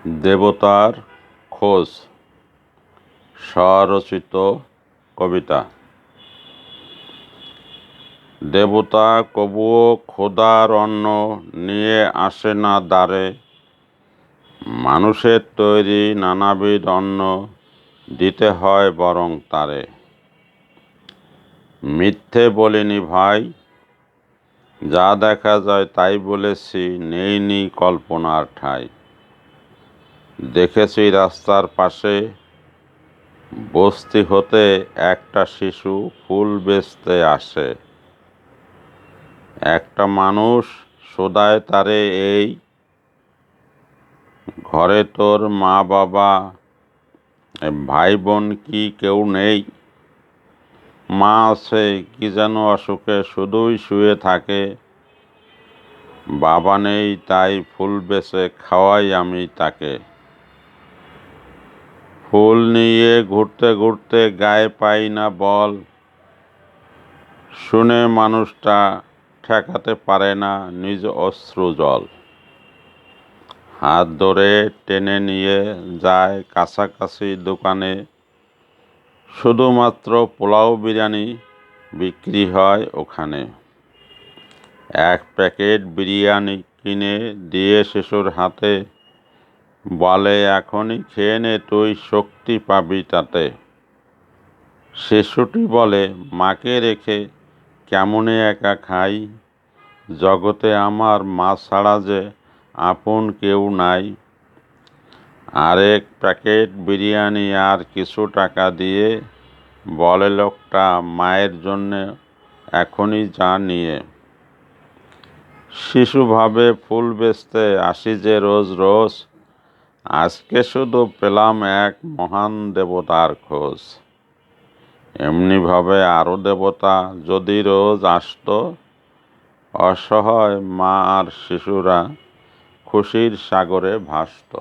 দেবতার খোঁজ স্বরচিত কবিতা। দেবতা কবুও খোদার অন্ন নিয়ে আসে না দ্বারে, মানুষের তৈরি নানাবিধ অন্ন দিতে হয় বরং তারে। মিথ্যে বলিনি ভাই, যা দেখা যায় তাই বলেছি, নেইনি কল্পনার ঠাঁই। দেখেছি রাস্তার পাশে বস্তি হতে একটা শিশু ফুল বেচতে আসে। একটা মানুষ শোধায় তারে এই, ঘরে তোর মা বাবা ভাই বোন কি কেউ নেই? মা আছে কি যেন অসুখে শুধুই শুয়ে থাকে, বাবা নেই তাই ফুল বেচে খাওয়াই আমি তাকে। ফুল নিয়ে ঘুরতে ঘুরতে গায়ে পাই না বল, শুনে মানুষটা ঠেকাতে পারে না নিজ অশ্রু জল। হাত ধরে টেনে নিয়ে যায় কাছাকাছি দোকানে, শুধুমাত্র পোলাও বিরিয়ানি বিক্রি হয় ওখানে। এক প্যাকেট বিরিয়ানি কিনে দিয়ে শিশুর হাতে, বলে এখনই খেয়ে নে তুই শক্তি পাবি তাতে। শিশুটি বলে মাকে রেখে কেমনে একা খাই, জগতে আমার মা ছাড়া যে আপন কেউ নাই। আরেক প্যাকেট বিরিয়ানি আর কিছু টাকা দিয়ে বলে লোকটা মায়ের জন্যে এখনই যা নিয়ে। শিশু ভাবে ফুল বেচতে আসি যে রোজ রোজ, আজকে শুধু পেলাম এক মহান দেবতার খোঁজ। এমনিভাবে আরও দেবতা যদি রোজ আসতো, অসহায় মা আর শিশুরা খুশির সাগরে ভাসত।